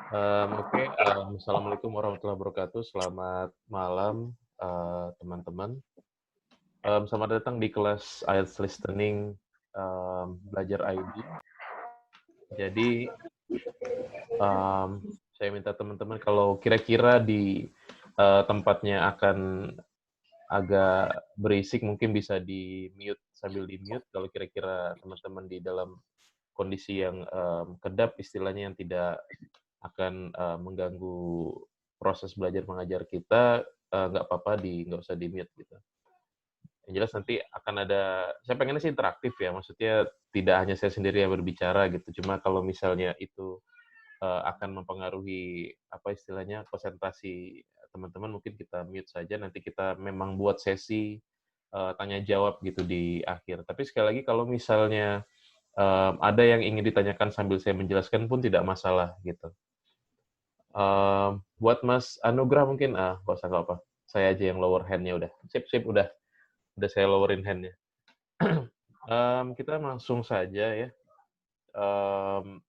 Oke, assalamualaikum warahmatullahi wabarakatuh. Selamat malam, teman-teman. Selamat datang di kelas IELTS Listening Belajar ID. Jadi, saya minta teman-teman kalau kira-kira di tempatnya akan agak berisik, mungkin bisa di-mute, sambil di-mute kalau kira-kira teman-teman di dalam kondisi yang kedap, istilahnya yang tidak akan mengganggu proses belajar mengajar kita, nggak apa-apa nggak usah di-mute gitu. Yang jelas nanti akan ada, saya pengennya sih interaktif ya, maksudnya tidak hanya saya sendiri yang berbicara gitu, cuma kalau misalnya itu akan mempengaruhi, apa istilahnya, konsentrasi teman-teman, mungkin kita mute saja, nanti kita memang buat sesi tanya jawab gitu di akhir. Tapi sekali lagi kalau misalnya ada yang ingin ditanyakan sambil saya menjelaskan pun tidak masalah gitu. Buat Mas Anugrah mungkin, nggak apa, saya aja yang lower hand-nya udah. Sip sip, udah saya lowerin hand-nya. Kita langsung saja ya. Mmm,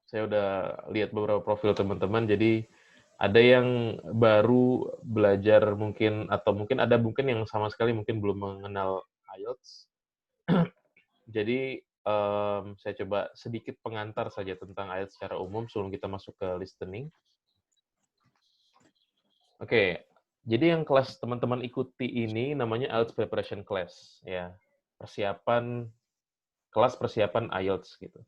saya udah lihat beberapa profil teman-teman, jadi ada yang baru belajar mungkin, atau mungkin ada mungkin yang sama sekali mungkin belum mengenal IELTS. Jadi, saya coba sedikit pengantar saja tentang IELTS secara umum sebelum kita masuk ke listening. Oke, jadi yang kelas teman-teman ikuti ini namanya IELTS Preparation Class, ya. Kelas persiapan IELTS, gitu.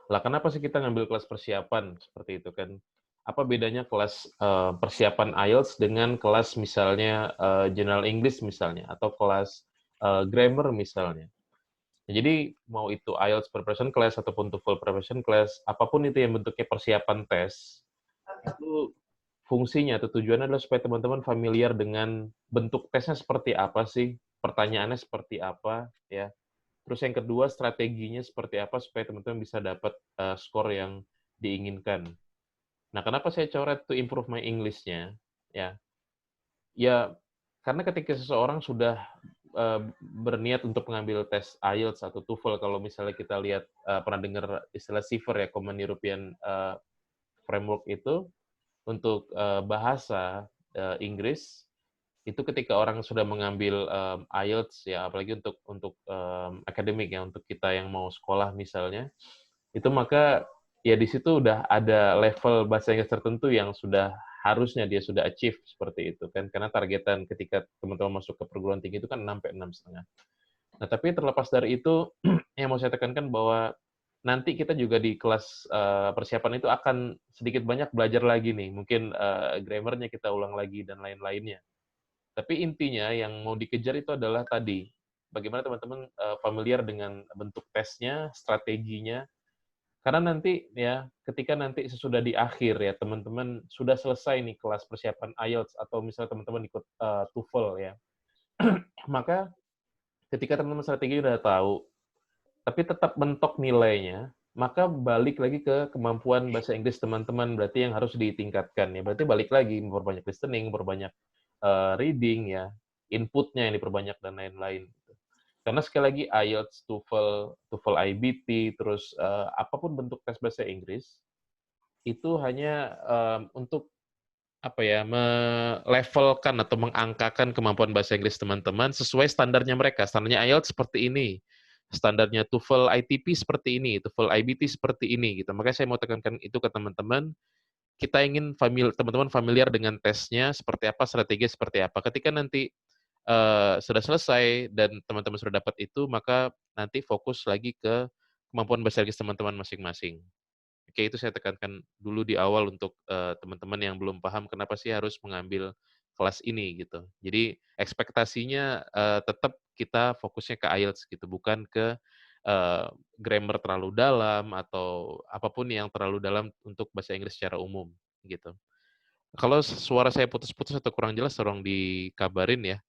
Lah, kenapa sih kita ngambil kelas persiapan, seperti itu kan. Apa bedanya kelas, persiapan IELTS dengan kelas misalnya, General English misalnya, atau kelas, grammar misalnya. Jadi, mau itu IELTS Preparation Class ataupun TOEFL Preparation Class, apapun itu yang bentuknya persiapan tes, itu fungsinya atau tujuannya adalah supaya teman-teman familiar dengan bentuk tesnya seperti apa sih, pertanyaannya seperti apa, ya. Terus yang kedua, strateginya seperti apa supaya teman-teman bisa dapat, skor yang diinginkan. Nah, kenapa saya coret to improve my English-nya, ya. Ya, karena ketika seseorang sudah, berniat untuk mengambil tes IELTS atau TOEFL, kalau misalnya kita lihat, pernah dengar istilah CEVER ya, Common European, Framework itu, untuk, bahasa, Inggris, itu ketika orang sudah mengambil, IELTS ya, apalagi untuk akademik ya, untuk kita yang mau sekolah misalnya, itu maka ya di situ udah ada level bahasa Inggris tertentu yang sudah harusnya dia sudah achieve seperti itu kan, karena targetan ketika teman-teman masuk ke perguruan tinggi itu kan 6 sampai 6,5. Nah, tapi terlepas dari itu, yang mau saya tekankan bahwa nanti kita juga di kelas, persiapan itu akan sedikit banyak belajar lagi nih, mungkin, grammar-nya kita ulang lagi dan lain-lainnya. Tapi intinya yang mau dikejar itu adalah tadi, bagaimana teman-teman, familiar dengan bentuk tesnya, strateginya, karena nanti ya, ketika nanti sesudah di akhir ya, teman-teman sudah selesai nih kelas persiapan IELTS atau misalnya teman-teman ikut, TOEFL ya, maka ketika teman-teman strategi udah tahu, tapi tetap mentok nilainya, maka balik lagi ke kemampuan bahasa Inggris teman-teman, berarti yang harus ditingkatkan ya. Berarti balik lagi, memperbanyak listening, memperbanyak, reading ya, input-nya yang diperbanyak dan lain-lain, gitu. Karena sekali lagi IELTS, TOEFL, TOEFL IBT, terus, apapun bentuk tes bahasa Inggris, itu hanya, untuk apa ya, melevelkan atau mengangkakan kemampuan bahasa Inggris teman-teman sesuai standarnya mereka. Standarnya IELTS seperti ini, standarnya TOEFL ITP seperti ini, TOEFL IBT seperti ini, gitu. Makanya saya mau tekankan itu ke teman-teman, kita ingin teman-teman familiar dengan tesnya seperti apa, strateginya seperti apa. Ketika nanti, sudah selesai dan teman-teman sudah dapat itu, maka nanti fokus lagi ke kemampuan bahasa Inggris teman-teman masing-masing. Oke, itu saya tekankan dulu di awal untuk, teman-teman yang belum paham kenapa sih harus mengambil kelas ini, gitu. Jadi ekspektasinya, tetap kita fokusnya ke IELTS gitu, bukan ke, grammar terlalu dalam atau apapun yang terlalu dalam untuk bahasa Inggris secara umum, gitu. Kalau suara saya putus-putus atau kurang jelas tolong dikabarin ya.